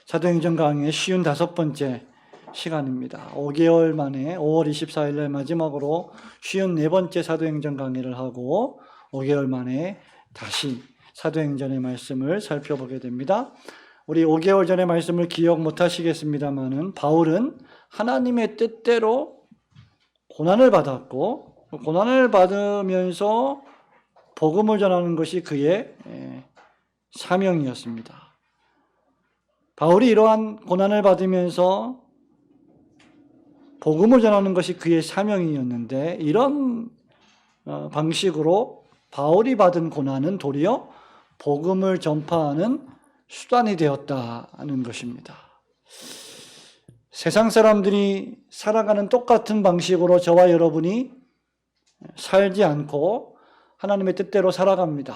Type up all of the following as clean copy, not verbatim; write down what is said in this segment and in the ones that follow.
사도행전 강의 55번째 시간입니다. 5개월 만에 5월 24일 날 마지막으로 54번째 사도행전 강의를 하고 5개월 만에 다시 사도행전의 말씀을 살펴보게 됩니다. 우리 5개월 전의 말씀을 기억 못 하시겠습니다만은 바울은 하나님의 뜻대로 고난을 받았고 고난을 받으면서 복음을 전하는 것이 그의 사명이었습니다. 바울이 이러한 고난을 받으면서 복음을 전하는 것이 그의 사명이었는데 이런 방식으로 바울이 받은 고난은 도리어 복음을 전파하는 수단이 되었다는 것입니다. 세상 사람들이 살아가는 똑같은 방식으로 저와 여러분이 살지 않고 하나님의 뜻대로 살아갑니다.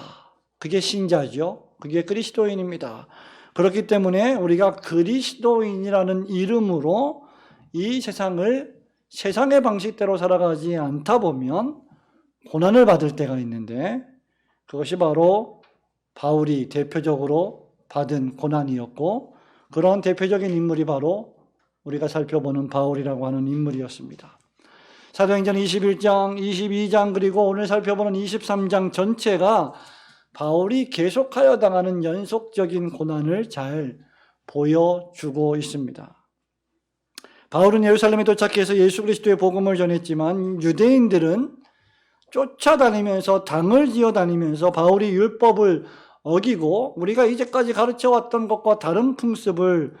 그게 신자죠. 그게 그리스도인입니다. 그렇기 때문에 우리가 그리스도인이라는 이름으로 이 세상의 방식대로 살아가지 않다 보면 고난을 받을 때가 있는데 그것이 바로 바울이 대표적으로 받은 고난이었고 그런 대표적인 인물이 바로 우리가 살펴보는 바울이라고 하는 인물이었습니다. 사도행전 21장, 22장 그리고 오늘 살펴보는 23장 전체가 바울이 계속하여 당하는 연속적인 고난을 잘 보여주고 있습니다. 바울은 예루살렘에 도착해서 예수 그리스도의 복음을 전했지만 유대인들은 쫓아다니면서 당을 지어다니면서 바울이 율법을 어기고 우리가 이제까지 가르쳐왔던 것과 다른 풍습을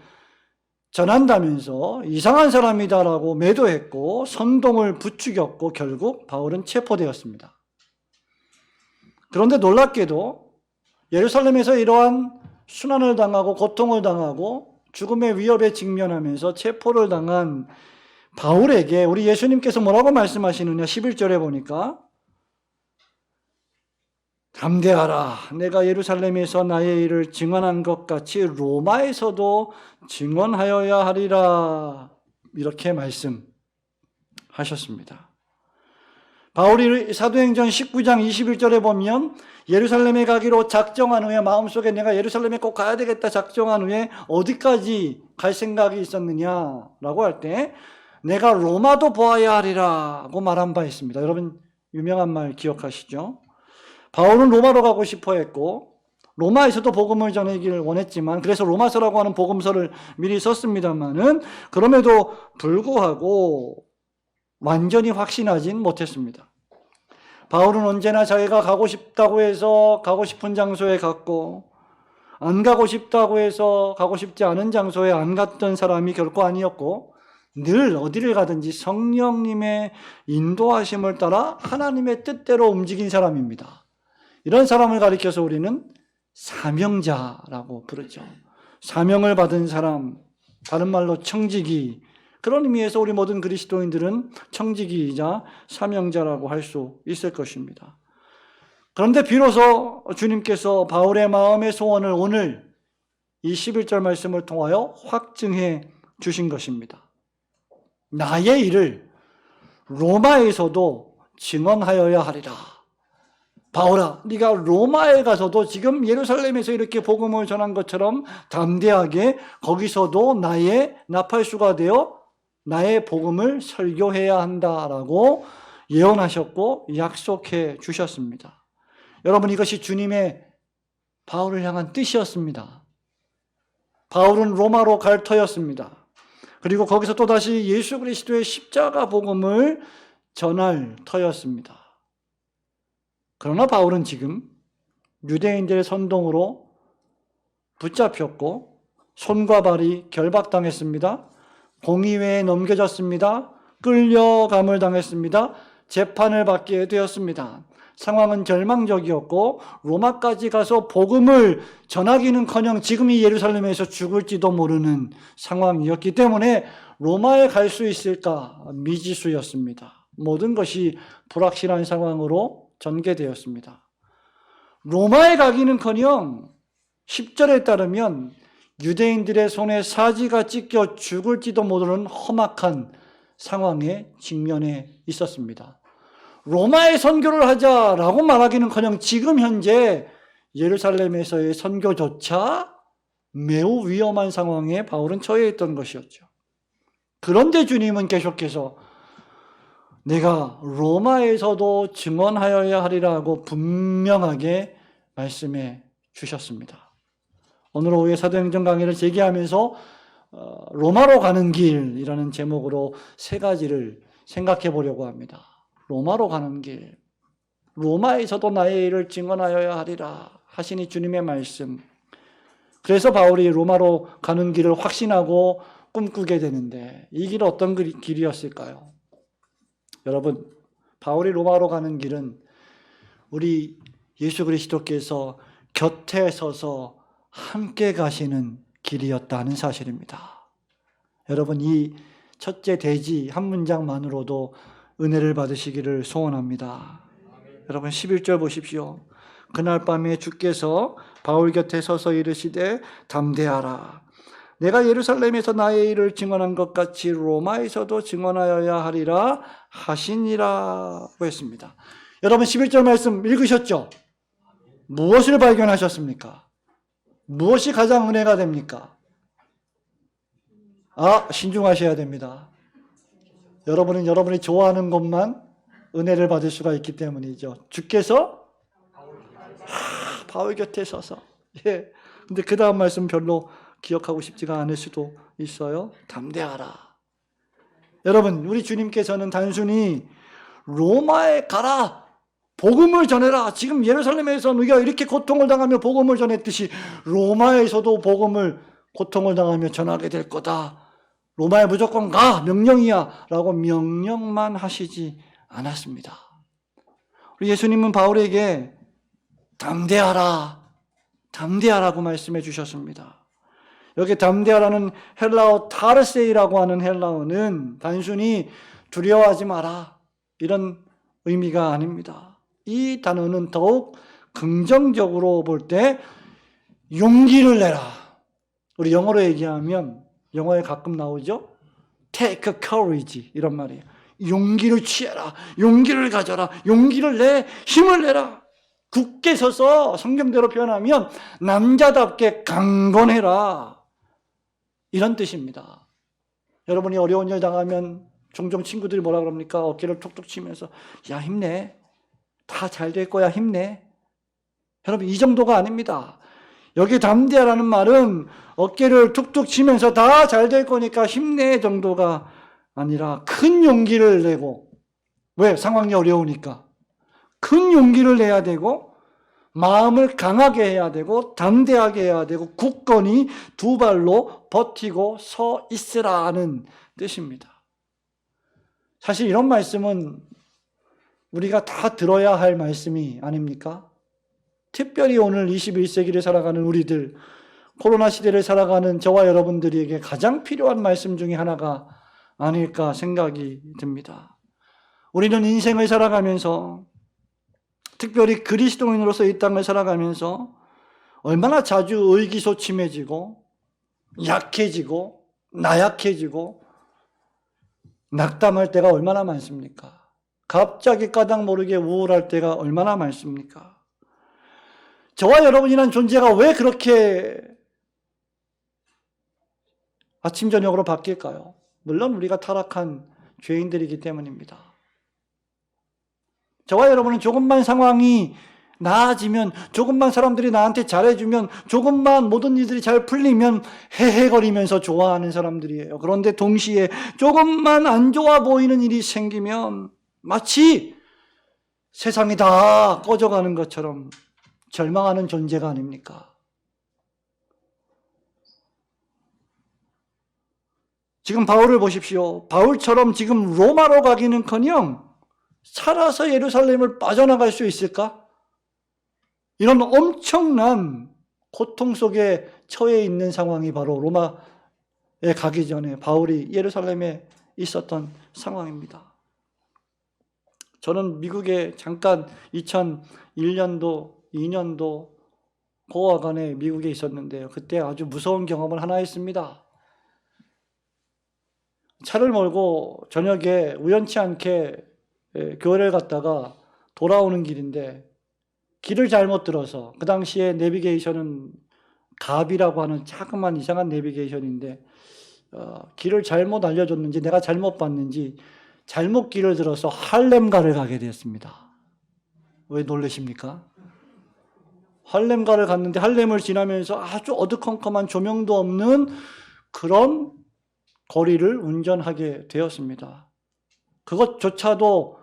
전한다면서 이상한 사람이다라고 매도했고 선동을 부추겼고 결국 바울은 체포되었습니다. 그런데 놀랍게도 예루살렘에서 이러한 순환을 당하고 고통을 당하고 죽음의 위협에 직면하면서 체포를 당한 바울에게 우리 예수님께서 뭐라고 말씀하시느냐 11절에 보니까 담대하라 내가 예루살렘에서 나의 일을 증언한 것 같이 로마에서도 증언하여야 하리라 이렇게 말씀하셨습니다. 바울이 사도행전 19장 21절에 보면 예루살렘에 가기로 작정한 후에 마음속에 내가 예루살렘에 꼭 가야 되겠다 작정한 후에 어디까지 갈 생각이 있었느냐라고 할 때 내가 로마도 보아야 하리라고 말한 바 있습니다. 여러분 유명한 말 기억하시죠? 바울은 로마로 가고 싶어 했고 로마에서도 복음을 전하기를 원했지만 그래서 로마서라고 하는 복음서를 미리 썼습니다만은 그럼에도 불구하고 완전히 확신하진 못했습니다. 바울은 언제나 자기가 가고 싶다고 해서 가고 싶은 장소에 갔고 안 가고 싶다고 해서 가고 싶지 않은 장소에 안 갔던 사람이 결코 아니었고 늘 어디를 가든지 성령님의 인도하심을 따라 하나님의 뜻대로 움직인 사람입니다. 이런 사람을 가리켜서 우리는 사명자라고 부르죠. 사명을 받은 사람, 다른 말로 청지기. 그런 의미에서 우리 모든 그리스도인들은 청지기이자 사명자라고 할 수 있을 것입니다. 그런데 비로소 주님께서 바울의 마음의 소원을 오늘 이 11절 말씀을 통하여 확증해 주신 것입니다. 나의 일을 로마에서도 증언하여야 하리라. 바울아, 네가 로마에 가서도 지금 예루살렘에서 이렇게 복음을 전한 것처럼 담대하게 거기서도 나의 나팔수가 되어 나의 복음을 설교해야 한다라고 예언하셨고 약속해 주셨습니다. 여러분 이것이 주님의 바울을 향한 뜻이었습니다. 바울은 로마로 갈 터였습니다. 그리고 거기서 또다시 예수 그리스도의 십자가 복음을 전할 터였습니다. 그러나 바울은 지금 유대인들의 선동으로 붙잡혔고 손과 발이 결박당했습니다. 공의회에 넘겨졌습니다. 끌려감을 당했습니다. 재판을 받게 되었습니다. 상황은 절망적이었고 로마까지 가서 복음을 전하기는커녕 지금 이 예루살렘에서 죽을지도 모르는 상황이었기 때문에 로마에 갈 수 있을까 미지수였습니다. 모든 것이 불확실한 상황으로 전개되었습니다. 로마에 가기는커녕 10절에 따르면 유대인들의 손에 사지가 찢겨 죽을지도 모르는 험악한 상황에 직면해 있었습니다. 로마에 선교를 하자라고 말하기는커녕 지금 현재 예루살렘에서의 선교조차 매우 위험한 상황에 바울은 처해 있던 것이었죠. 그런데 주님은 계속해서 내가 로마에서도 증언하여야 하리라고 분명하게 말씀해 주셨습니다. 오늘 오후에 사도행전 강의를 재개하면서 로마로 가는 길이라는 제목으로 세 가지를 생각해 보려고 합니다. 로마로 가는 길, 로마에서도 나의 일을 증언하여야 하리라 하시니 주님의 말씀. 그래서 바울이 로마로 가는 길을 확신하고 꿈꾸게 되는데 이 길은 어떤 길이었을까요? 여러분, 바울이 로마로 가는 길은 우리 예수 그리스도께서 곁에 서서 함께 가시는 길이었다는 사실입니다. 여러분, 이 첫째 대지 한 문장만으로도 은혜를 받으시기를 소원합니다. 여러분 11절 보십시오. 그날 밤에 주께서 바울 곁에 서서 이르시되 담대하라. 내가 예루살렘에서 나의 일을 증언한 것 같이 로마에서도 증언하여야 하리라 하시니라고 했습니다. 여러분 11절 말씀 읽으셨죠? 무엇을 발견하셨습니까? 무엇이 가장 은혜가 됩니까? 신중하셔야 됩니다. 여러분은 여러분이 좋아하는 것만 은혜를 받을 수가 있기 때문이죠. 주께서 바울 곁에 서서. 근데 그 다음 말씀 별로 기억하고 싶지가 않을 수도 있어요. 담대하라. 여러분, 우리 주님께서는 단순히 로마에 가라, 복음을 전해라. 지금 예루살렘에서 우리가 이렇게 고통을 당하며 복음을 전했듯이 로마에서도 고통을 당하며 전하게 될 거다. 로마에 무조건 가, 명령이야 라고 명령만 하시지 않았습니다. 우리 예수님은 바울에게 담대하라고 말씀해 주셨습니다. 여기 담대하라는 헬라어 타르세이라고 하는 헬라어는 단순히 두려워하지 마라 이런 의미가 아닙니다. 이 단어는 더욱 긍정적으로 볼 때 용기를 내라. 우리 영어로 얘기하면 영어에 가끔 나오죠. Take courage 이런 말이에요. 용기를 취해라. 용기를 가져라. 용기를 내. 힘을 내라. 굳게 서서 성경대로 표현하면 남자답게 강건해라. 이런 뜻입니다. 여러분이 어려운 일 당하면 종종 친구들이 뭐라 그럽니까? 어깨를 툭툭 치면서 야 힘내. 다 잘 될 거야 힘내. 여러분 이 정도가 아닙니다. 여기 담대하라는 말은 어깨를 툭툭 치면서 다 잘 될 거니까 힘내 정도가 아니라 큰 용기를 내고, 왜? 상황이 어려우니까. 큰 용기를 내야 되고 마음을 강하게 해야 되고 담대하게 해야 되고 굳건히 두 발로 버티고 서 있으라는 뜻입니다. 사실 이런 말씀은 우리가 다 들어야 할 말씀이 아닙니까? 특별히 오늘 21세기를 살아가는 우리들, 코로나 시대를 살아가는 저와 여러분들에게 가장 필요한 말씀 중에 하나가 아닐까 생각이 듭니다. 우리는 인생을 살아가면서 특별히 그리스도인으로서 이 땅을 살아가면서 얼마나 자주 의기소침해지고 약해지고 나약해지고 낙담할 때가 얼마나 많습니까? 갑자기 까닭 모르게 우울할 때가 얼마나 많습니까? 저와 여러분이란 존재가 왜 그렇게 아침 저녁으로 바뀔까요? 물론 우리가 타락한 죄인들이기 때문입니다. 저와 여러분은 조금만 상황이 나아지면, 조금만 사람들이 나한테 잘해주면, 조금만 모든 일들이 잘 풀리면 헤헤거리면서 좋아하는 사람들이에요. 그런데 동시에 조금만 안 좋아 보이는 일이 생기면 마치 세상이 다 꺼져가는 것처럼 절망하는 존재가 아닙니까? 지금 바울을 보십시오. 바울처럼 지금 로마로 가기는커녕 살아서 예루살렘을 빠져나갈 수 있을까? 이런 엄청난 고통 속에 처해 있는 상황이 바로 로마에 가기 전에 바울이 예루살렘에 있었던 상황입니다. 저는 미국에 잠깐 2001년도, 2년도 고아간에 미국에 있었는데요. 그때 아주 무서운 경험을 하나 했습니다. 차를 몰고 저녁에 우연치 않게 교회를 갔다가 돌아오는 길인데 길을 잘못 들어서, 그 당시에 내비게이션은 갑이라고 하는 자그마한 이상한 내비게이션인데 길을 잘못 알려줬는지 내가 잘못 봤는지 잘못 길을 들어서 할렘가를 가게 되었습니다. 왜 놀라십니까? 할렘가를 갔는데 할렘을 지나면서 아주 어두컴컴한 조명도 없는 그런 거리를 운전하게 되었습니다. 그것조차도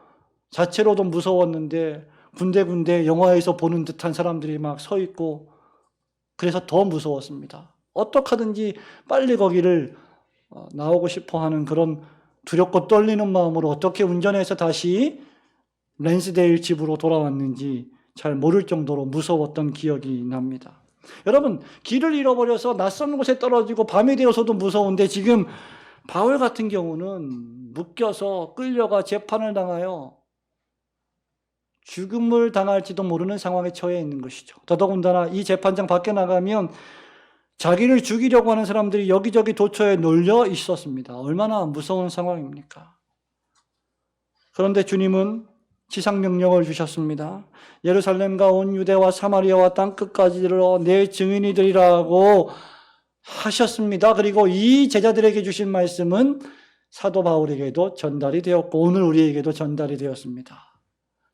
자체로도 무서웠는데 군데군데 영화에서 보는 듯한 사람들이 막 서 있고 그래서 더 무서웠습니다. 어떻게 하든지 빨리 거기를 나오고 싶어 하는 그런 두렵고 떨리는 마음으로 어떻게 운전해서 다시 랜스데일 집으로 돌아왔는지 잘 모를 정도로 무서웠던 기억이 납니다. 여러분, 길을 잃어버려서 낯선 곳에 떨어지고 밤이 되어서도 무서운데 지금 바울 같은 경우는 묶여서 끌려가 재판을 당하여 죽음을 당할지도 모르는 상황에 처해 있는 것이죠. 더더군다나 이 재판장 밖에 나가면 자기를 죽이려고 하는 사람들이 여기저기 도처에 놀려 있었습니다. 얼마나 무서운 상황입니까? 그런데 주님은 지상명령을 주셨습니다. 예루살렘과 온 유대와 사마리아와 땅끝까지 이르러 내 증인이 되리라고 하셨습니다. 그리고 이 제자들에게 주신 말씀은 사도 바울에게도 전달이 되었고 오늘 우리에게도 전달이 되었습니다.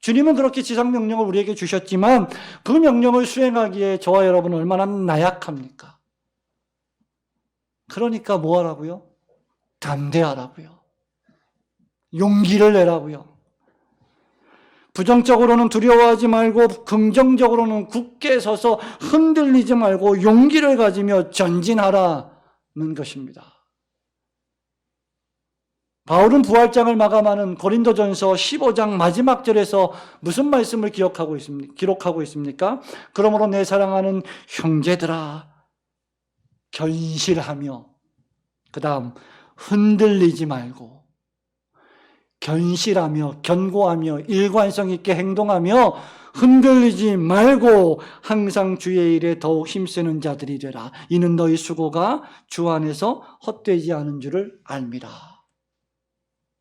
주님은 그렇게 지상명령을 우리에게 주셨지만 그 명령을 수행하기에 저와 여러분은 얼마나 나약합니까? 그러니까 뭐 하라고요? 담대하라고요. 용기를 내라고요. 부정적으로는 두려워하지 말고 긍정적으로는 굳게 서서 흔들리지 말고 용기를 가지며 전진하라는 것입니다. 바울은 부활장을 마감하는 고린도전서 15장 마지막 절에서 무슨 말씀을 기록하고 있습니까? 그러므로 내 사랑하는 형제들아 견실하며 그 다음 흔들리지 말고 견실하며 견고하며 일관성 있게 행동하며 흔들리지 말고 항상 주의 일에 더욱 힘쓰는 자들이 되라. 이는 너희 수고가 주 안에서 헛되지 않은 줄을 알미라.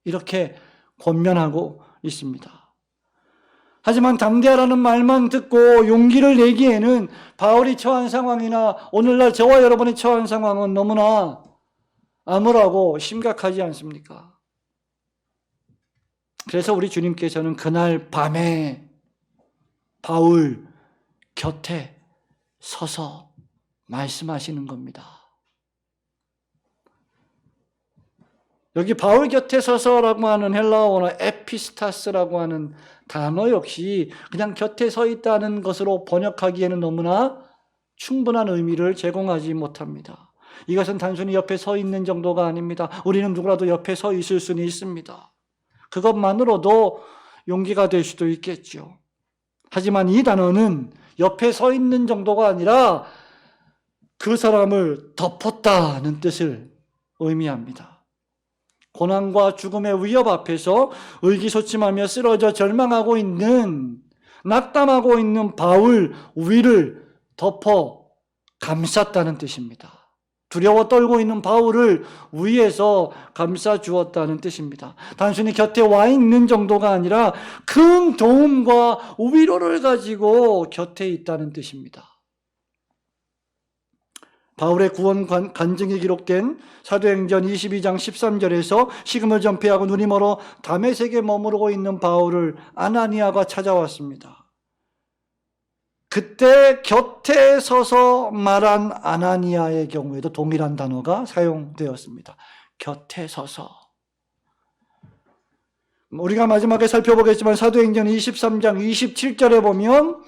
이렇게 권면하고 있습니다. 하지만 담대하라는 말만 듣고 용기를 내기에는 바울이 처한 상황이나 오늘날 저와 여러분이 처한 상황은 너무나 암울하고 심각하지 않습니까? 그래서 우리 주님께서는 그날 밤에 바울 곁에 서서 말씀하시는 겁니다. 여기 바울 곁에 서서라고 하는 헬라어로 에피스타스라고 하는 단어 역시 그냥 곁에 서 있다는 것으로 번역하기에는 너무나 충분한 의미를 제공하지 못합니다. 이것은 단순히 옆에 서 있는 정도가 아닙니다. 우리는 누구라도 옆에 서 있을 수는 있습니다. 그것만으로도 용기가 될 수도 있겠죠. 하지만 이 단어는 옆에 서 있는 정도가 아니라 그 사람을 덮었다는 뜻을 의미합니다. 고난과 죽음의 위협 앞에서 의기소침하며 쓰러져 절망하고 있는, 낙담하고 있는 바울 위를 덮어 감쌌다는 뜻입니다. 두려워 떨고 있는 바울을 위에서 감싸 주었다는 뜻입니다. 단순히 곁에 와 있는 정도가 아니라 큰 도움과 위로를 가지고 곁에 있다는 뜻입니다. 바울의 구원 간증이 기록된 사도행전 22장 13절에서 식음을 전폐하고 눈이 멀어 다메섹에 머무르고 있는 바울을 아나니아가 찾아왔습니다. 그때 곁에 서서 말한 아나니아의 경우에도 동일한 단어가 사용되었습니다. 곁에 서서. 우리가 마지막에 살펴보겠지만 사도행전 23장 27절에 보면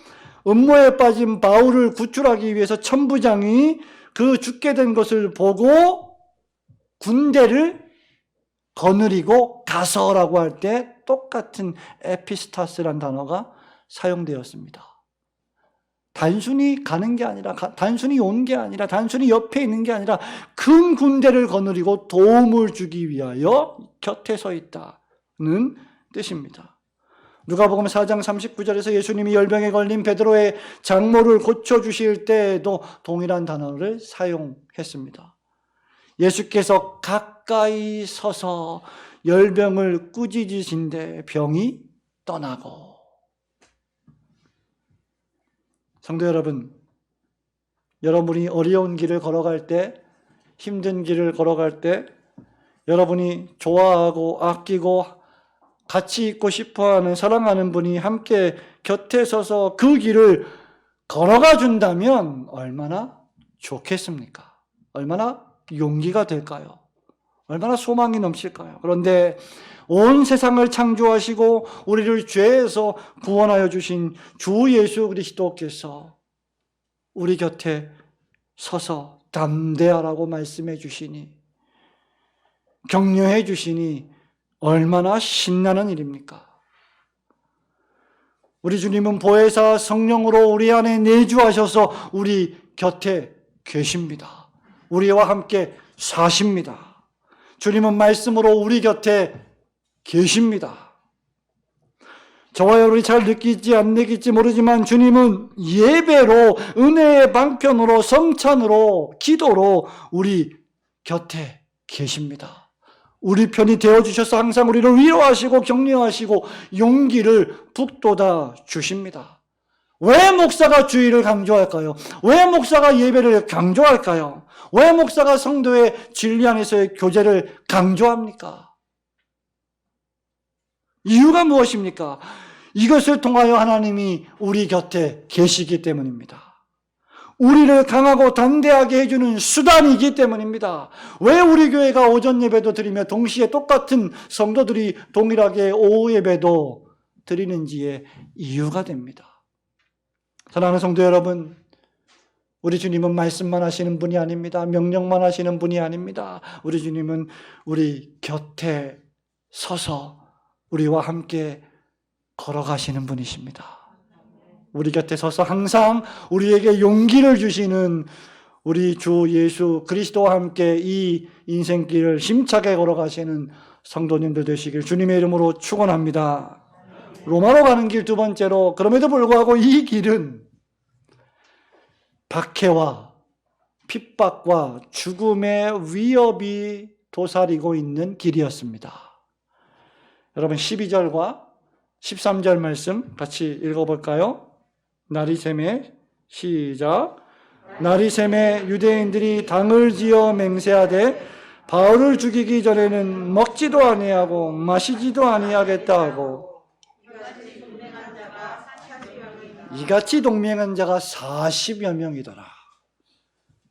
음모에 빠진 바울을 구출하기 위해서 천부장이 그 죽게 된 것을 보고 군대를 거느리고 가서라고 할 때 똑같은 에피스타스란 단어가 사용되었습니다. 단순히 가는 게 아니라, 단순히 온 게 아니라, 단순히 옆에 있는 게 아니라 큰 군대를 거느리고 도움을 주기 위하여 곁에 서 있다는 뜻입니다. 누가복음 4장 39절에서 예수님이 열병에 걸린 베드로의 장모를 고쳐주실 때에도 동일한 단어를 사용했습니다. 예수께서 가까이 서서 열병을 꾸짖으신데 병이 떠나고. 성도 여러분, 여러분이 어려운 길을 걸어갈 때, 힘든 길을 걸어갈 때, 여러분이 좋아하고 아끼고 같이 있고 싶어하는 사랑하는 분이 함께 곁에 서서 그 길을 걸어가 준다면 얼마나 좋겠습니까? 얼마나 용기가 될까요? 얼마나 소망이 넘칠까요? 그런데 온 세상을 창조하시고 우리를 죄에서 구원하여 주신 주 예수 그리스도께서 우리 곁에 서서 담대하라고 말씀해 주시니, 격려해 주시니 얼마나 신나는 일입니까? 우리 주님은 보혜사 성령으로 우리 안에 내주하셔서 우리 곁에 계십니다. 우리와 함께 사십니다. 주님은 말씀으로 우리 곁에 계십니다. 저와 여러분이 잘 느끼지 안 느낄지 모르지만 주님은 예배로, 은혜의 방편으로, 성찬으로, 기도로 우리 곁에 계십니다. 우리 편이 되어주셔서 항상 우리를 위로하시고 격려하시고 용기를 북돋아 주십니다. 왜 목사가 주의를 강조할까요? 왜 목사가 예배를 강조할까요? 왜 목사가 성도의 진리 안에서의 교제를 강조합니까? 이유가 무엇입니까? 이것을 통하여 하나님이 우리 곁에 계시기 때문입니다. 우리를 강하고 담대하게 해주는 수단이기 때문입니다. 왜 우리 교회가 오전 예배도 드리며 동시에 똑같은 성도들이 동일하게 오후 예배도 드리는지의 이유가 됩니다. 사랑하는 성도 여러분, 우리 주님은 말씀만 하시는 분이 아닙니다. 명령만 하시는 분이 아닙니다. 우리 주님은 우리 곁에 서서 우리와 함께 걸어가시는 분이십니다. 우리 곁에 서서 항상 우리에게 용기를 주시는 우리 주 예수 그리스도와 함께 이 인생길을 힘차게 걸어가시는 성도님들 되시길 주님의 이름으로 축원합니다. 로마로 가는 길 두 번째로, 그럼에도 불구하고 이 길은 박해와 핍박과 죽음의 위협이 도사리고 있는 길이었습니다. 여러분 12절과 13절 말씀 같이 읽어볼까요? 날이 새매 시작. 날이 새매 유대인들이 당을 지어 맹세하되 바울을 죽이기 전에는 먹지도 아니하고 마시지도 아니하겠다 하고, 이같이 동맹한 자가 40여 명이더라.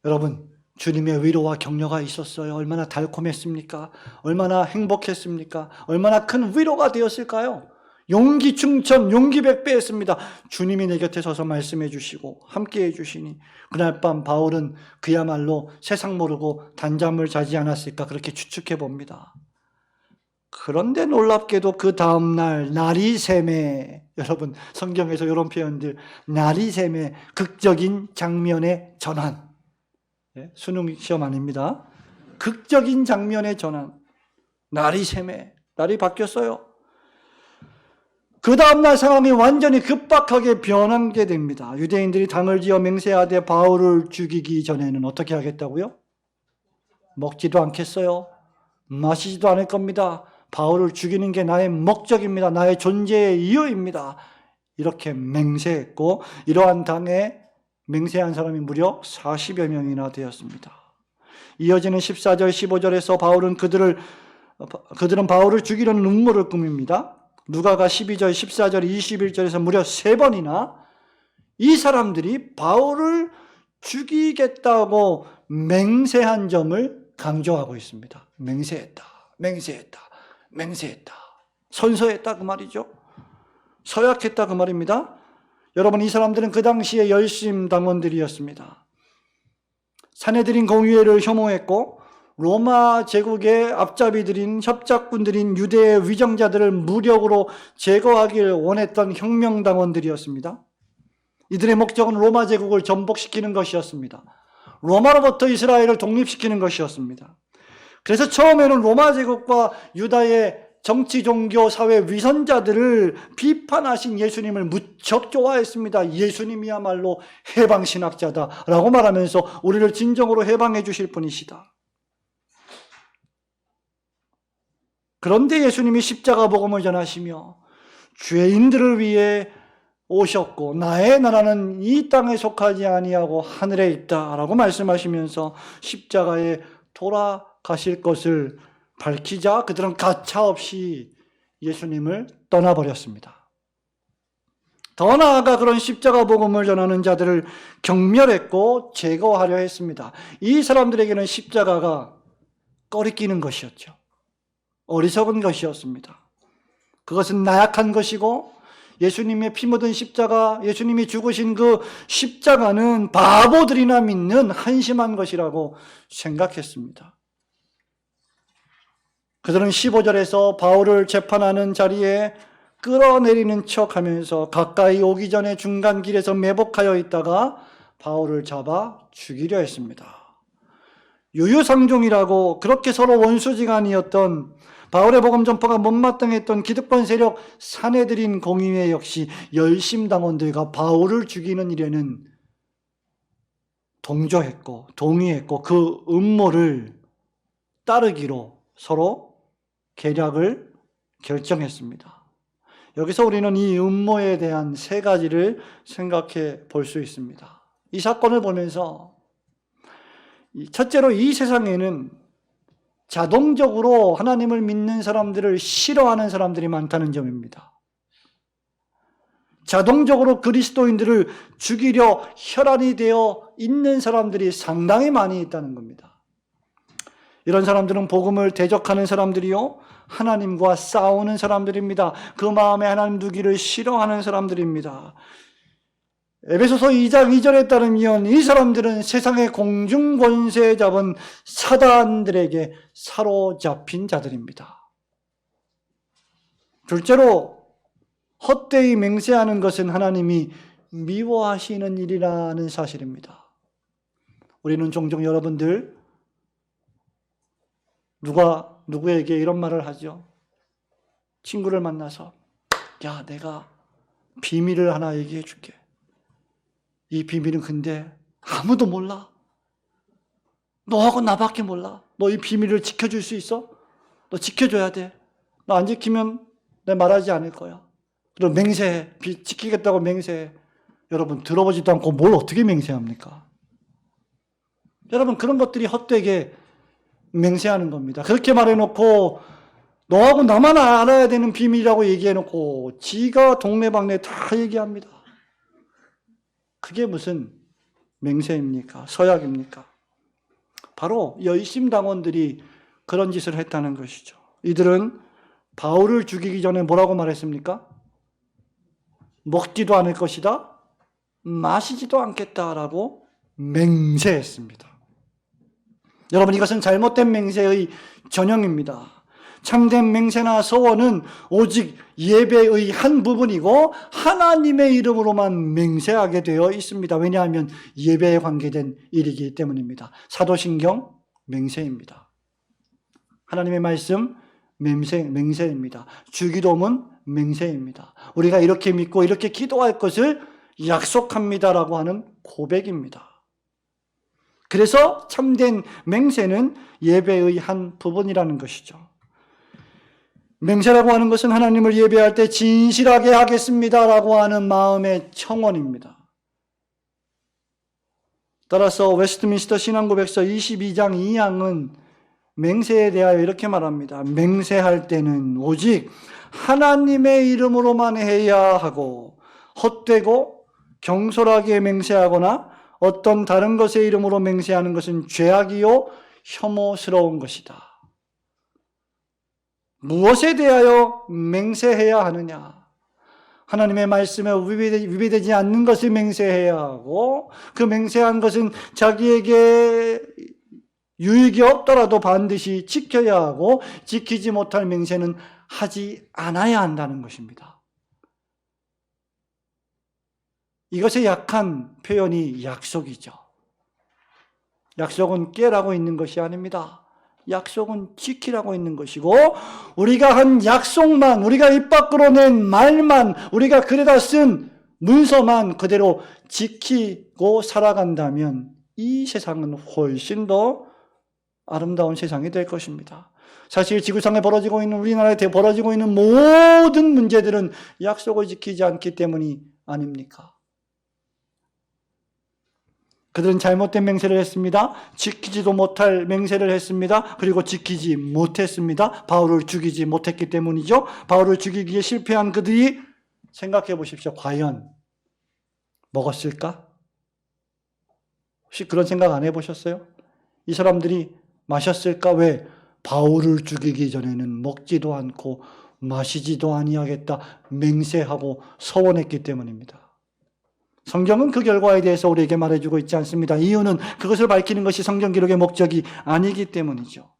여러분, 주님의 위로와 격려가 있었어요. 얼마나 달콤했습니까? 얼마나 행복했습니까? 얼마나 큰 위로가 되었을까요? 용기 충천, 용기 백배했습니다. 주님이 내 곁에 서서 말씀해 주시고 함께해 주시니 그날 밤 바울은 그야말로 세상 모르고 단잠을 자지 않았을까 그렇게 추측해 봅니다. 그런데 놀랍게도 그 다음날 날이 새매, 여러분 성경에서 이런 표현들, 날이 새매, 극적인 장면의 전환. 수능 시험 아닙니다. 극적인 장면의 전환. 날이 새매, 날이 바뀌었어요. 그 다음날 상황이 완전히 급박하게 변하게 됩니다. 유대인들이 당을 지어 맹세하되 바울을 죽이기 전에는 어떻게 하겠다고요? 먹지도 않겠어요. 마시지도 않을 겁니다. 바울을 죽이는 게 나의 목적입니다. 나의 존재의 이유입니다. 이렇게 맹세했고, 이러한 당에 맹세한 사람이 무려 40여 명이나 되었습니다. 이어지는 14절, 15절에서 그들은 바울을 죽이려는 음모를 꾸밉니다. 누가가 12절, 14절, 21절에서 무려 3번이나 이 사람들이 바울을 죽이겠다고 맹세한 점을 강조하고 있습니다. 맹세했다, 맹세했다, 맹세했다. 선서했다 그 말이죠. 서약했다 그 말입니다. 여러분, 이 사람들은 그 당시에 열심 당원들이었습니다. 사내들인 공의회를 혐오했고 로마 제국의 앞잡이들인 협작군들인 유대의 위정자들을 무력으로 제거하길 원했던 혁명당원들이었습니다. 이들의 목적은 로마 제국을 전복시키는 것이었습니다. 로마로부터 이스라엘을 독립시키는 것이었습니다. 그래서 처음에는 로마 제국과 유다의 정치, 종교, 사회 위선자들을 비판하신 예수님을 무척 좋아했습니다. 예수님이야말로 해방신학자다라고 말하면서 우리를 진정으로 해방해 주실 분이시다. 그런데 예수님이 십자가 복음을 전하시며 죄인들을 위해 오셨고 나의 나라는 이 땅에 속하지 아니하고 하늘에 있다라고 말씀하시면서 십자가에 돌아가실 것을 밝히자 그들은 가차없이 예수님을 떠나버렸습니다. 더 나아가 그런 십자가 복음을 전하는 자들을 경멸했고 제거하려 했습니다. 이 사람들에게는 십자가가 꺼리끼는 것이었죠. 어리석은 것이었습니다. 그것은 나약한 것이고 예수님의 피 묻은 십자가, 예수님이 죽으신 그 십자가는 바보들이나 믿는 한심한 것이라고 생각했습니다. 그들은 15절에서 바울을 재판하는 자리에 끌어내리는 척하면서 가까이 오기 전에 중간 길에서 매복하여 있다가 바울을 잡아 죽이려 했습니다. 유유상종이라고 그렇게 서로 원수지간이었던 바울의 복음 전파가 못마땅했던 기득권 세력 사내들인 공의회 역시 열심당원들과 바울을 죽이는 일에는 동조했고 동의했고 그 음모를 따르기로 서로 계략을 결정했습니다. 여기서 우리는 이 음모에 대한 세 가지를 생각해 볼 수 있습니다. 이 사건을 보면서 첫째로 이 세상에는 자동적으로 하나님을 믿는 사람들을 싫어하는 사람들이 많다는 점입니다. 자동적으로 그리스도인들을 죽이려 혈안이 되어 있는 사람들이 상당히 많이 있다는 겁니다. 이런 사람들은 복음을 대적하는 사람들이요, 하나님과 싸우는 사람들입니다. 그 마음에 하나님 두기를 싫어하는 사람들입니다. 에베소서 2장 2절에 따르면 이 사람들은 세상의 공중권세에 잡은 사단들에게 사로잡힌 자들입니다. 둘째로 헛되이 맹세하는 것은 하나님이 미워하시는 일이라는 사실입니다. 우리는 종종 여러분들 누구에게 이런 말을 하죠. 친구를 만나서 야, 내가 비밀을 하나 얘기해 줄게. 이 비밀은 근데 아무도 몰라. 너하고 나밖에 몰라. 너 이 비밀을 지켜줄 수 있어? 너 지켜줘야 돼. 너 안 지키면 내가 말하지 않을 거야. 그럼 맹세해. 지키겠다고 맹세해. 여러분 들어보지도 않고 뭘 어떻게 맹세합니까? 여러분 그런 것들이 헛되게 맹세하는 겁니다. 그렇게 말해놓고 너하고 나만 알아야 되는 비밀이라고 얘기해놓고 지가 동네방네 다 얘기합니다. 그게 무슨 맹세입니까? 서약입니까? 바로 열심당원들이 그런 짓을 했다는 것이죠. 이들은 바울을 죽이기 전에 뭐라고 말했습니까? 먹지도 않을 것이다, 마시지도 않겠다라고 맹세했습니다. 여러분 이것은 잘못된 맹세의 전형입니다. 참된 맹세나 서원은 오직 예배의 한 부분이고 하나님의 이름으로만 맹세하게 되어 있습니다. 왜냐하면 예배에 관계된 일이기 때문입니다. 사도신경 맹세입니다. 하나님의 말씀 맹세입니다. 주기도문 맹세입니다. 우리가 이렇게 믿고 이렇게 기도할 것을 약속합니다라고 하는 고백입니다. 그래서 참된 맹세는 예배의 한 부분이라는 것이죠. 맹세라고 하는 것은 하나님을 예배할 때 진실하게 하겠습니다라고 하는 마음의 청원입니다. 따라서 웨스트민스터 신앙고백서 22장 2항은 맹세에 대하여 이렇게 말합니다. 맹세할 때는 오직 하나님의 이름으로만 해야 하고 헛되고 경솔하게 맹세하거나 어떤 다른 것의 이름으로 맹세하는 것은 죄악이요 혐오스러운 것이다. 무엇에 대하여 맹세해야 하느냐? 하나님의 말씀에 위배되지 않는 것을 맹세해야 하고 그 맹세한 것은 자기에게 유익이 없더라도 반드시 지켜야 하고 지키지 못할 맹세는 하지 않아야 한다는 것입니다. 이것의 약한 표현이 약속이죠. 약속은 깨라고 있는 것이 아닙니다. 약속은 지키라고 있는 것이고 우리가 한 약속만, 우리가 입 밖으로 낸 말만, 우리가 글에다 쓴 문서만 그대로 지키고 살아간다면 이 세상은 훨씬 더 아름다운 세상이 될 것입니다. 사실 지구상에 벌어지고 있는, 우리나라에 벌어지고 있는 모든 문제들은 약속을 지키지 않기 때문이 아닙니까? 그들은 잘못된 맹세를 했습니다. 지키지도 못할 맹세를 했습니다. 그리고 지키지 못했습니다. 바울을 죽이지 못했기 때문이죠. 바울을 죽이기에 실패한 그들이 생각해 보십시오. 과연 먹었을까? 혹시 그런 생각 안 해보셨어요? 이 사람들이 마셨을까? 왜? 바울을 죽이기 전에는 먹지도 않고 마시지도 아니하겠다 맹세하고 서원했기 때문입니다. 성경은 그 결과에 대해서 우리에게 말해주고 있지 않습니다. 이유는 그것을 밝히는 것이 성경 기록의 목적이 아니기 때문이죠.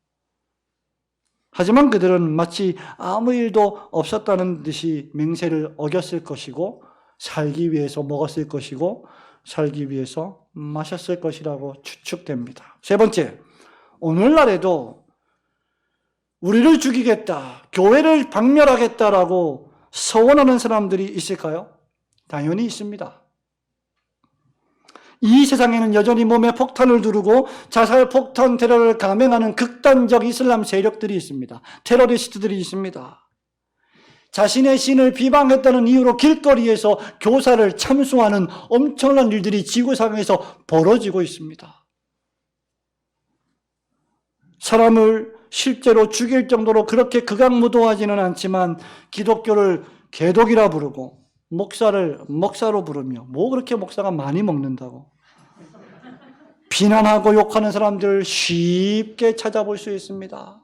하지만 그들은 마치 아무 일도 없었다는 듯이 맹세를 어겼을 것이고 살기 위해서 먹었을 것이고 살기 위해서 마셨을 것이라고 추측됩니다. 세 번째, 오늘날에도 우리를 죽이겠다, 교회를 박멸하겠다라고 서원하는 사람들이 있을까요? 당연히 있습니다. 이 세상에는 여전히 몸에 폭탄을 두르고 자살 폭탄 테러를 감행하는 극단적 이슬람 세력들이 있습니다. 테러리스트들이 있습니다. 자신의 신을 비방했다는 이유로 길거리에서 교사를 참수하는 엄청난 일들이 지구상에서 벌어지고 있습니다. 사람을 실제로 죽일 정도로 그렇게 극악무도하지는 않지만 기독교를 개독이라 부르고 목사를 먹사로 부르며 뭐 그렇게 목사가 많이 먹는다고 비난하고 욕하는 사람들을 쉽게 찾아볼 수 있습니다.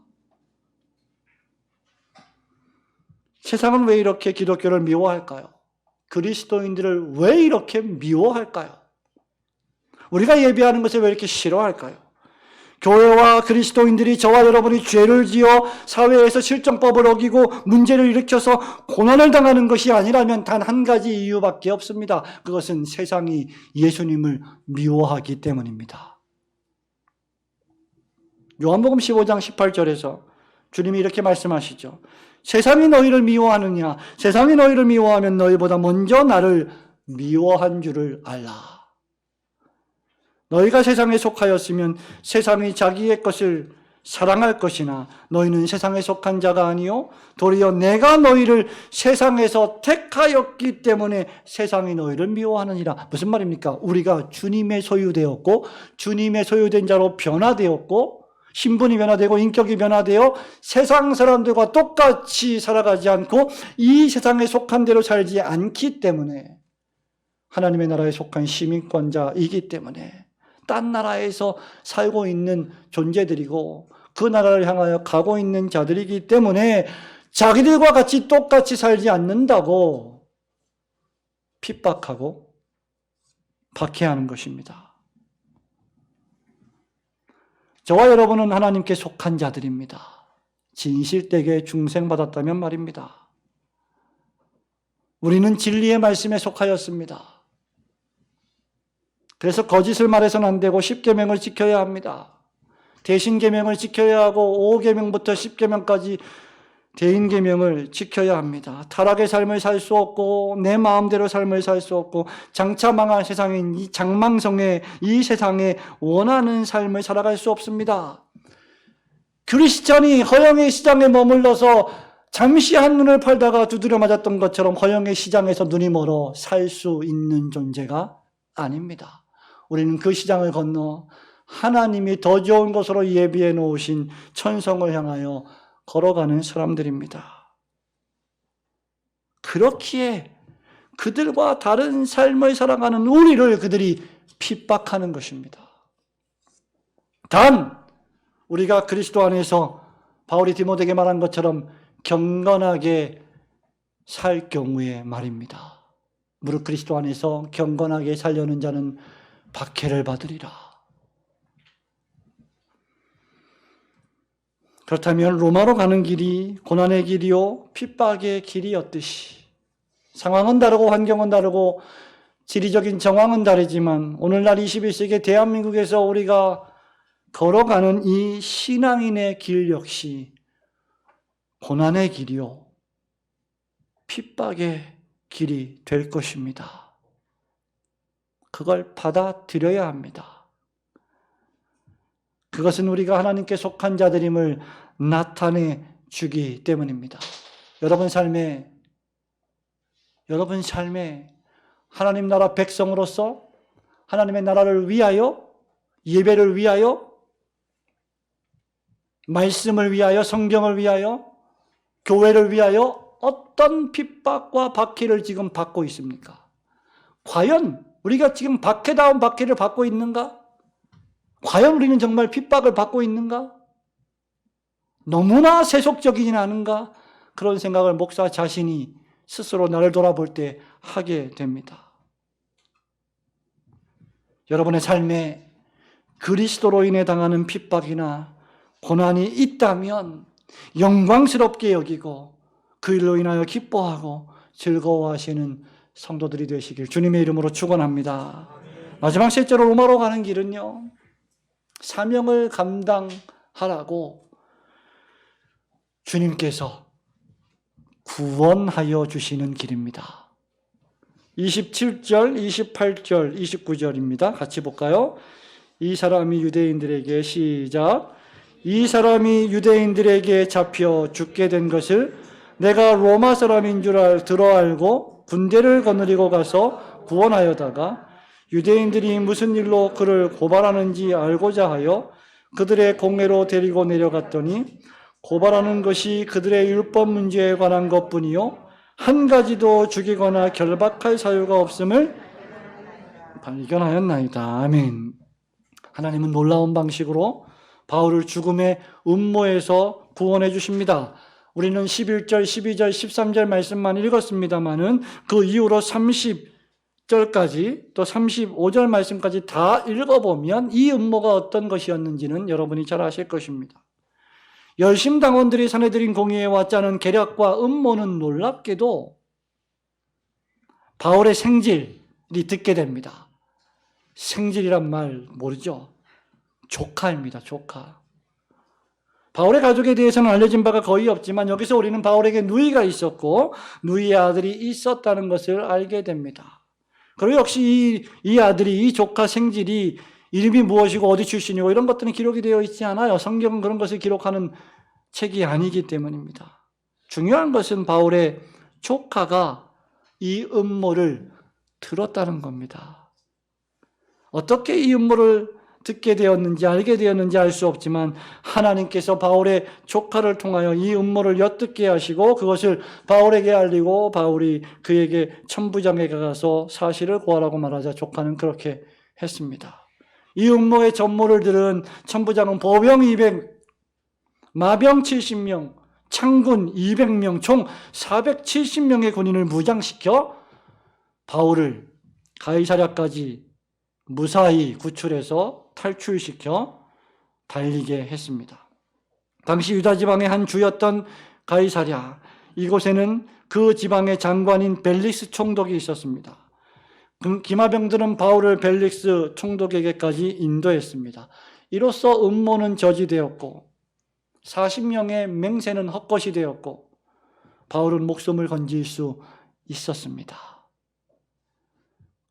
세상은 왜 이렇게 기독교를 미워할까요? 그리스도인들을 왜 이렇게 미워할까요? 우리가 예배하는 것을 왜 이렇게 싫어할까요? 교회와 그리스도인들이 저와 여러분이 죄를 지어 사회에서 실정법을 어기고 문제를 일으켜서 고난을 당하는 것이 아니라면 단 한 가지 이유밖에 없습니다. 그것은 세상이 예수님을 미워하기 때문입니다. 요한복음 15장 18절에서 주님이 이렇게 말씀하시죠. 세상이 너희를 미워하느냐? 세상이 너희를 미워하면 너희보다 먼저 나를 미워한 줄을 알라. 너희가 세상에 속하였으면 세상이 자기의 것을 사랑할 것이나 너희는 세상에 속한 자가 아니요 도리어 내가 너희를 세상에서 택하였기 때문에 세상이 너희를 미워하느니라. 무슨 말입니까? 우리가 주님의 소유되었고 주님의 소유된 자로 변화되었고 신분이 변화되고 인격이 변화되어 세상 사람들과 똑같이 살아가지 않고 이 세상에 속한 대로 살지 않기 때문에 하나님의 나라에 속한 시민권자이기 때문에 딴 나라에서 살고 있는 존재들이고 그 나라를 향하여 가고 있는 자들이기 때문에 자기들과 같이 똑같이 살지 않는다고 핍박하고 박해하는 것입니다. 저와 여러분은 하나님께 속한 자들입니다. 진실되게 중생받았다면 말입니다. 우리는 진리의 말씀에 속하였습니다. 그래서 거짓을 말해서는 안 되고 10계명을 지켜야 합니다. 대신계명을 지켜야 하고 5계명부터 10계명까지 대인계명을 지켜야 합니다. 타락의 삶을 살 수 없고 내 마음대로 삶을 살 수 없고 장차 망할 세상인 이 장망성의 이 세상에 원하는 삶을 살아갈 수 없습니다. 크리스찬이 허영의 시장에 머물러서 잠시 한눈을 팔다가 두드려 맞았던 것처럼 허영의 시장에서 눈이 멀어 살 수 있는 존재가 아닙니다. 우리는 그 시장을 건너 하나님이 더 좋은 곳으로 예비해 놓으신 천성을 향하여 걸어가는 사람들입니다. 그렇기에 그들과 다른 삶을 살아가는 우리를 그들이 핍박하는 것입니다. 단 우리가 그리스도 안에서 바울이 디모데에게 말한 것처럼 경건하게 살 경우에 말입니다. 무릇 그리스도 안에서 경건하게 살려는 자는 박해를 받으리라. 그렇다면 로마로 가는 길이 고난의 길이요 핍박의 길이었듯이 상황은 다르고 환경은 다르고 지리적인 정황은 다르지만 오늘날 21세기 대한민국에서 우리가 걸어가는 이 신앙인의 길 역시 고난의 길이요 핍박의 길이 될 것입니다. 그걸 받아들여야 합니다. 그것은 우리가 하나님께 속한 자들임을 나타내 주기 때문입니다. 여러분 삶에 하나님 나라 백성으로서 하나님의 나라를 위하여, 예배를 위하여, 말씀을 위하여, 성경을 위하여, 교회를 위하여 어떤 핍박과 박해를 지금 받고 있습니까? 과연 우리가 지금 박해다운 박해를 받고 있는가? 과연 우리는 정말 핍박을 받고 있는가? 너무나 세속적이진 않은가? 그런 생각을 목사 자신이 스스로 나를 돌아볼 때 하게 됩니다. 여러분의 삶에 그리스도로 인해 당하는 핍박이나 고난이 있다면 영광스럽게 여기고 그 일로 인하여 기뻐하고 즐거워하시는 성도들이 되시길 주님의 이름으로 축원합니다. 마지막 셋째로 로마로 가는 길은요, 사명을 감당하라고 주님께서 구원하여 주시는 길입니다. 27절, 28절, 29절입니다. 같이 볼까요? 이 사람이 유대인들에게 시작. 이 사람이 유대인들에게 잡혀 죽게 된 것을 내가 로마 사람인 줄 들어 알고 군대를 거느리고 가서 구원하여다가 유대인들이 무슨 일로 그를 고발하는지 알고자 하여 그들의 공회로 데리고 내려갔더니 고발하는 것이 그들의 율법 문제에 관한 것뿐이요 한 가지도 죽이거나 결박할 사유가 없음을 발견하였나이다. 아멘. 하나님은 놀라운 방식으로 바울을 죽음의 음모에서 구원해 주십니다. 우리는 11절, 12절, 13절 말씀만 읽었습니다마는 그 이후로 30절까지 또 35절 말씀까지 다 읽어보면 이 음모가 어떤 것이었는지는 여러분이 잘 아실 것입니다. 열심당원들이 사내들인 공의회와 짜는 계략과 음모는 놀랍게도 바울의 생질이 듣게 됩니다. 생질이란 말 모르죠? 조카입니다. 조카. 바울의 가족에 대해서는 알려진 바가 거의 없지만 여기서 우리는 바울에게 누이가 있었고 누이의 아들이 있었다는 것을 알게 됩니다. 그리고 역시 이 아들이, 이 조카 생질이 이름이 무엇이고 어디 출신이고 이런 것들은 기록이 되어 있지 않아요. 성경은 그런 것을 기록하는 책이 아니기 때문입니다. 중요한 것은 바울의 조카가 이 음모를 들었다는 겁니다. 어떻게 이 음모를 듣게 되었는지 알게 되었는지 알 수 없지만 하나님께서 바울의 조카를 통하여 이 음모를 엿듣게 하시고 그것을 바울에게 알리고 바울이 그에게 천부장에게 가서 사실을 고하라고 말하자 조카는 그렇게 했습니다. 이 음모의 전모를 들은 천부장은 보병 200, 마병 70명, 창군 200명, 총 470명의 군인을 무장시켜 바울을 가이사랴까지 무사히 구출해서 탈출시켜 달리게 했습니다. 당시 유다 지방의 한 주였던 가이사랴, 이곳에는 그 지방의 장관인 벨릭스 총독이 있었습니다. 기마병들은 바울을 벨릭스 총독에게까지 인도했습니다. 이로써 음모는 저지되었고 40명의 맹세는 헛것이 되었고 바울은 목숨을 건질 수 있었습니다.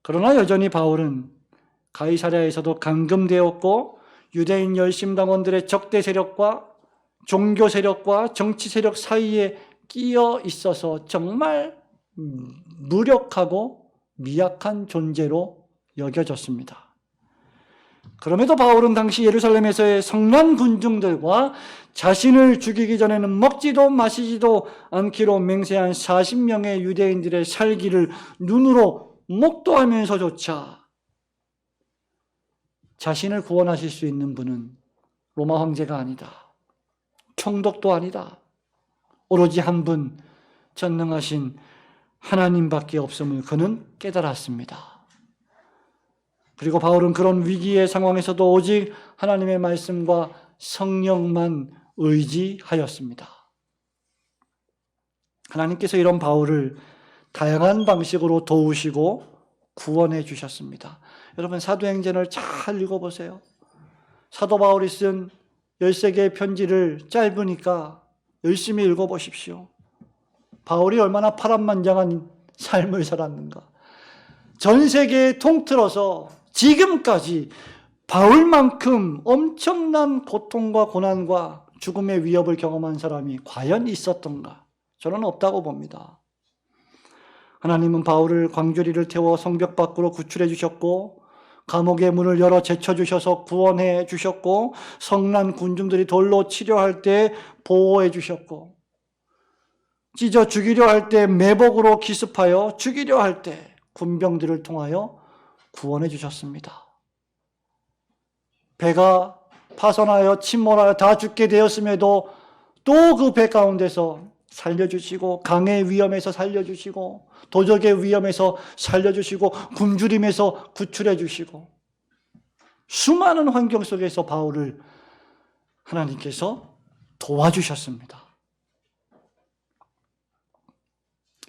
그러나 여전히 바울은 가이사랴에서도 감금되었고 유대인 열심당원들의 적대 세력과 종교 세력과 정치 세력 사이에 끼어 있어서 정말 무력하고 미약한 존재로 여겨졌습니다. 그럼에도 바울은 당시 예루살렘에서의 성난 군중들과 자신을 죽이기 전에는 먹지도 마시지도 않기로 맹세한 40명의 유대인들의 살기를 눈으로 목도하면서조차 자신을 구원하실 수 있는 분은 로마 황제가 아니다. 총독도 아니다. 오로지 한 분 전능하신 하나님밖에 없음을 그는 깨달았습니다. 그리고 바울은 그런 위기의 상황에서도 오직 하나님의 말씀과 성령만 의지하였습니다. 하나님께서 이런 바울을 다양한 방식으로 도우시고 구원해 주셨습니다. 여러분 사도행전을 잘 읽어보세요. 사도 바울이 쓴 13개의 편지를 짧으니까 열심히 읽어보십시오. 바울이 얼마나 파란만장한 삶을 살았는가. 전 세계에 통틀어서 지금까지 바울만큼 엄청난 고통과 고난과 죽음의 위협을 경험한 사람이 과연 있었던가? 저는 없다고 봅니다. 하나님은 바울을 광주리를 태워 성벽 밖으로 구출해 주셨고, 감옥의 문을 열어 제쳐 주셔서 구원해 주셨고, 성난 군중들이 돌로 치려할 때 보호해 주셨고, 찢어 죽이려 할 때 매복으로 기습하여 죽이려 할 때 군병들을 통하여 구원해 주셨습니다. 배가 파손하여 침몰하여 다 죽게 되었음에도 또 그 배 가운데서 살려주시고, 강의 위험에서 살려주시고, 도적의 위험에서 살려주시고, 굶주림에서 구출해 주시고, 수많은 환경 속에서 바울을 하나님께서 도와주셨습니다.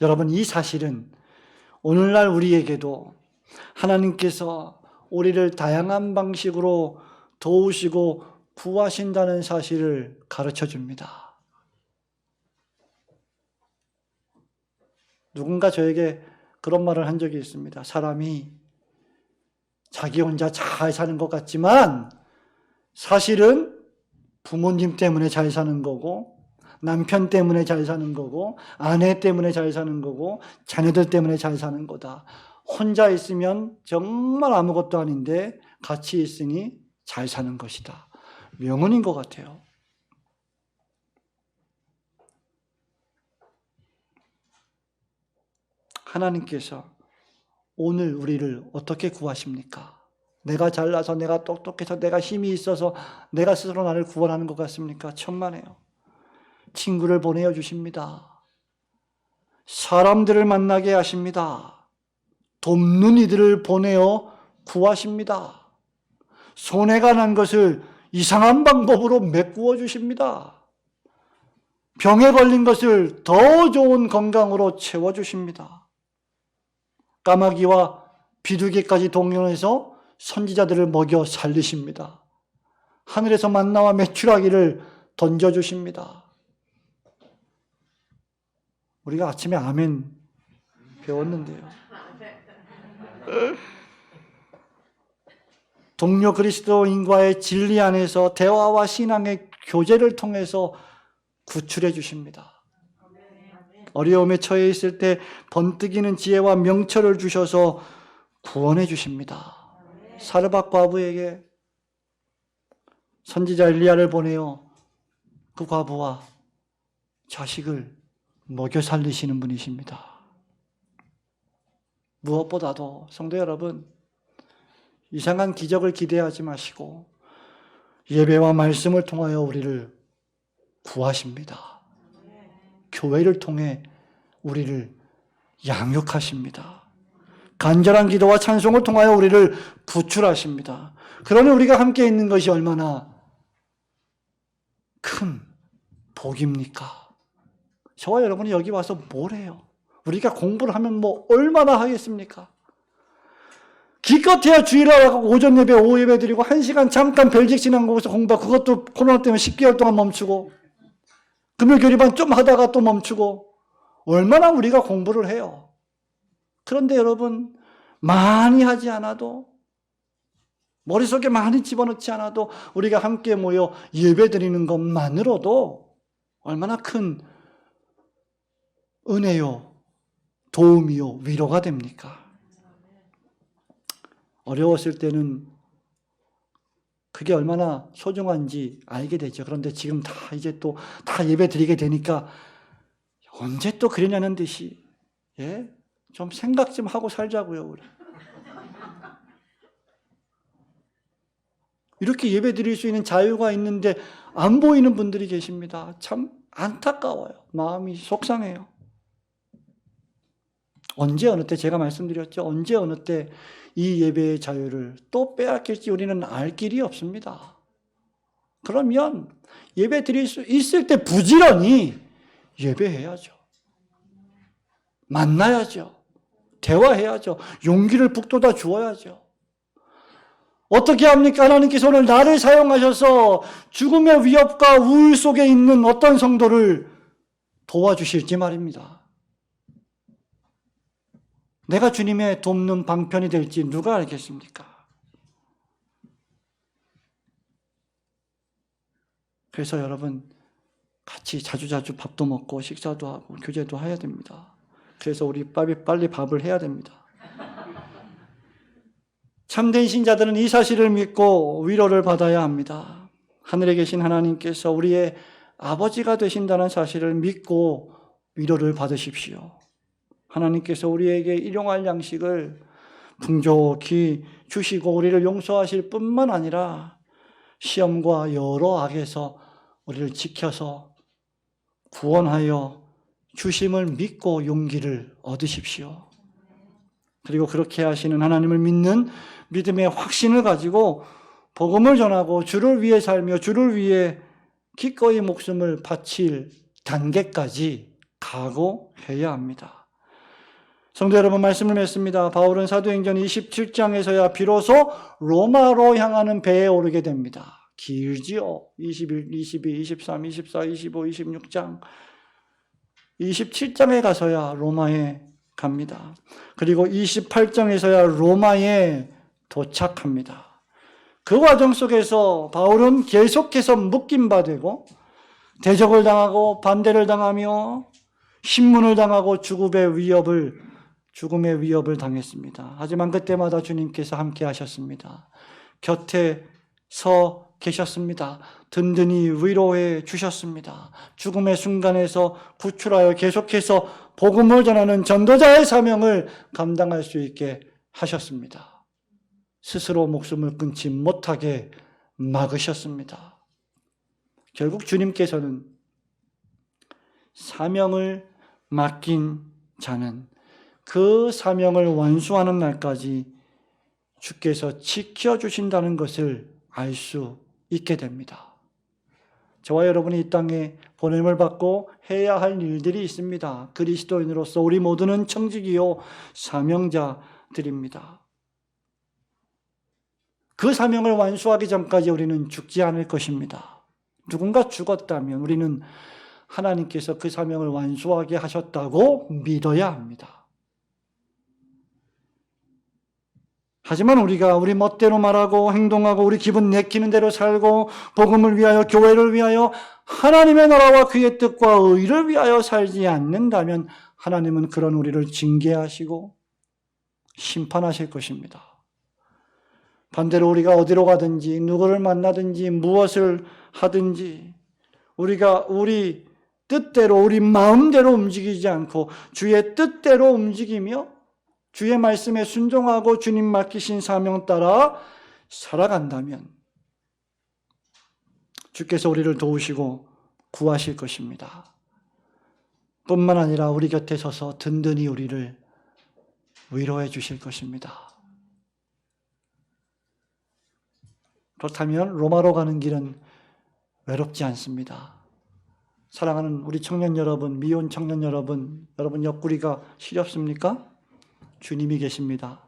여러분, 이 사실은 오늘날 우리에게도 하나님께서 우리를 다양한 방식으로 도우시고 구하신다는 사실을 가르쳐 줍니다. 누군가 저에게 그런 말을 한 적이 있습니다. 사람이 자기 혼자 잘 사는 것 같지만 사실은 부모님 때문에 잘 사는 거고, 남편 때문에 잘 사는 거고, 아내 때문에 잘 사는 거고, 자녀들 때문에 잘 사는 거다. 혼자 있으면 정말 아무것도 아닌데 같이 있으니 잘 사는 것이다. 명언인 것 같아요. 하나님께서 오늘 우리를 어떻게 구하십니까? 내가 잘나서, 내가 똑똑해서, 내가 힘이 있어서 내가 스스로 나를 구원하는 것 같습니까? 천만에요. 친구를 보내어 주십니다. 사람들을 만나게 하십니다. 돕는 이들을 보내어 구하십니다. 손해가 난 것을 이상한 방법으로 메꾸어 주십니다. 병에 걸린 것을 더 좋은 건강으로 채워주십니다. 까마귀와 비둘기까지 동원해서 선지자들을 먹여 살리십니다. 하늘에서 만나와 메추라기를 던져주십니다. 우리가 아침에 아멘 배웠는데요. 동료 그리스도인과의 진리 안에서 대화와 신앙의 교제를 통해서 구출해 주십니다. 어려움에 처해 있을 때 번뜩이는 지혜와 명철을 주셔서 구원해 주십니다. 사르밧 과부에게 선지자 엘리야를 보내어 그 과부와 자식을 먹여 살리시는 분이십니다. 무엇보다도 성도 여러분, 이상한 기적을 기대하지 마시고 예배와 말씀을 통하여 우리를 구하십니다. 교회를 통해 우리를 양육하십니다. 간절한 기도와 찬송을 통하여 우리를 구출하십니다. 그러니 우리가 함께 있는 것이 얼마나 큰 복입니까? 저와 여러분이 여기 와서 뭘 해요? 우리가 공부를 하면 뭐 얼마나 하겠습니까? 기껏해야 주일날 하고 오전 예배, 오후 예배 드리고 1시간 잠깐 별직 지난 곳에서 공부하고, 그것도 코로나 때문에 10개월 동안 멈추고, 금요 교리반 좀 하다가 또 멈추고, 얼마나 우리가 공부를 해요. 그런데 여러분, 많이 하지 않아도, 머릿속에 많이 집어넣지 않아도 우리가 함께 모여 예배 드리는 것만으로도 얼마나 큰 은혜요, 도움이요, 위로가 됩니까? 어려웠을 때는 그게 얼마나 소중한지 알게 되죠. 그런데 지금 다 이제 또 다 예배 드리게 되니까 언제 또 그러냐는 듯이, 좀 생각 좀 하고 살자고요, 우리. 이렇게 예배 드릴 수 있는 자유가 있는데 안 보이는 분들이 계십니다. 참 안타까워요. 마음이 속상해요. 언제 어느 때, 제가 말씀드렸죠. 언제 어느 때 이 예배의 자유를 또 빼앗길지 우리는 알 길이 없습니다. 그러면 예배 드릴 수 있을 때 부지런히 예배해야죠. 만나야죠. 대화해야죠. 용기를 북돋아 주어야죠. 어떻게 합니까? 하나님께서 오늘 나를 사용하셔서 죽음의 위협과 우울 속에 있는 어떤 성도를 도와주실지 말입니다. 내가 주님의 돕는 방편이 될지 누가 알겠습니까? 그래서 여러분, 같이 자주자주 밥도 먹고 식사도 하고 교제도 해야 됩니다. 그래서 우리 빨리 밥을 해야 됩니다. 참된 신자들은 이 사실을 믿고 위로를 받아야 합니다. 하늘에 계신 하나님께서 우리의 아버지가 되신다는 사실을 믿고 위로를 받으십시오. 하나님께서 우리에게 일용할 양식을 풍족히 주시고 우리를 용서하실 뿐만 아니라 시험과 여러 악에서 우리를 지켜서 구원하여 주심을 믿고 용기를 얻으십시오. 그리고 그렇게 하시는 하나님을 믿는 믿음의 확신을 가지고 복음을 전하고 주를 위해 살며 주를 위해 기꺼이 목숨을 바칠 단계까지 각오해야 합니다. 성도 여러분, 말씀을 맺습니다. 바울은 사도행전 27장에서야 비로소 로마로 향하는 배에 오르게 됩니다. 길지요. 21, 22, 23, 24, 25, 26장. 27장에 가서야 로마에 갑니다. 그리고 28장에서야 로마에 도착합니다. 그 과정 속에서 바울은 계속해서 묶임바 되고 대적을 당하고 반대를 당하며 신문을 당하고 죽음의 위협을 당했습니다. 하지만 그때마다 주님께서 함께 하셨습니다. 곁에 서 계셨습니다. 든든히 위로해 주셨습니다. 죽음의 순간에서 구출하여 계속해서 복음을 전하는 전도자의 사명을 감당할 수 있게 하셨습니다. 스스로 목숨을 끊지 못하게 막으셨습니다. 결국 주님께서는 사명을 맡긴 자는 그 사명을 완수하는 날까지 주께서 지켜주신다는 것을 알 수 있게 됩니다. 저와 여러분이 이 땅에 보냄을 받고 해야 할 일들이 있습니다. 그리스도인으로서 우리 모두는 청지기요 사명자들입니다. 그 사명을 완수하기 전까지 우리는 죽지 않을 것입니다. 누군가 죽었다면 우리는 하나님께서 그 사명을 완수하게 하셨다고 믿어야 합니다. 하지만 우리가 우리 멋대로 말하고 행동하고 우리 기분 내키는 대로 살고 복음을 위하여 교회를 위하여 하나님의 나라와 그의 뜻과 의를 위하여 살지 않는다면 하나님은 그런 우리를 징계하시고 심판하실 것입니다. 반대로 우리가 어디로 가든지 누구를 만나든지 무엇을 하든지 우리가 우리 뜻대로 우리 마음대로 움직이지 않고 주의 뜻대로 움직이며 주의 말씀에 순종하고 주님 맡기신 사명 따라 살아간다면 주께서 우리를 도우시고 구하실 것입니다. 뿐만 아니라 우리 곁에 서서 든든히 우리를 위로해 주실 것입니다. 그렇다면 로마로 가는 길은 외롭지 않습니다. 사랑하는 우리 청년 여러분, 미혼 청년 여러분, 여러분 옆구리가 시렵습니까? 주님이 계십니다.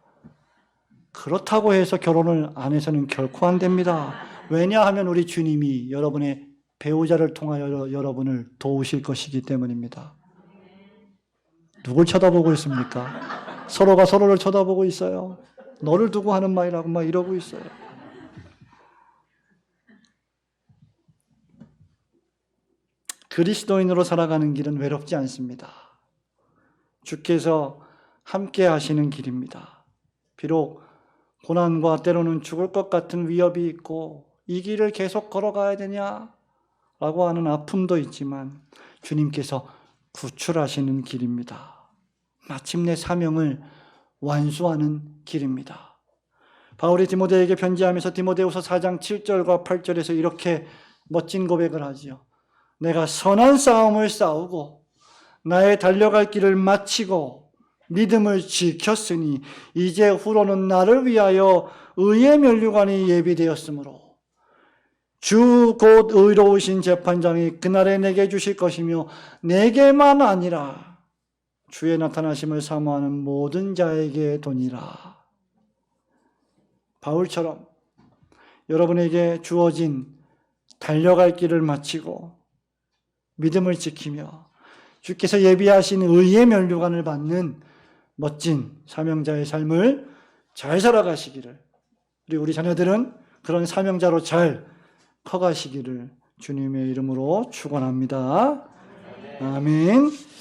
그렇다고 해서 결혼을 안 해서는 결코 안 됩니다. 왜냐하면 우리 주님이 여러분의 배우자를 통하여 여러분을 도우실 것이기 때문입니다. 누굴 쳐다보고 있습니까? 서로가 서로를 쳐다보고 있어요. 너를 두고 하는 말이라고 막 이러고 있어요. 그리스도인으로 살아가는 길은 외롭지 않습니다. 주께서 함께 하시는 길입니다. 비록 고난과 때로는 죽을 것 같은 위협이 있고 이 길을 계속 걸어가야 되냐라고 하는 아픔도 있지만 주님께서 구출하시는 길입니다. 마침내 사명을 완수하는 길입니다. 바울이 디모데에게 편지하면서 디모데후서 4장 7절과 8절에서 이렇게 멋진 고백을 하지요. 내가 선한 싸움을 싸우고 나의 달려갈 길을 마치고 믿음을 지켰으니 이제 후로는 나를 위하여 의의 면류관이 예비되었으므로 주 곧 의로우신 재판장이 그날에 내게 주실 것이며 내게만 아니라 주의 나타나심을 사모하는 모든 자에게 도니라. 바울처럼 여러분에게 주어진 달려갈 길을 마치고 믿음을 지키며 주께서 예비하신 의의 면류관을 받는 멋진 사명자의 삶을 잘 살아가시기를, 그리고 우리 자녀들은 그런 사명자로 잘 커가시기를 주님의 이름으로 축원합니다. 아멘.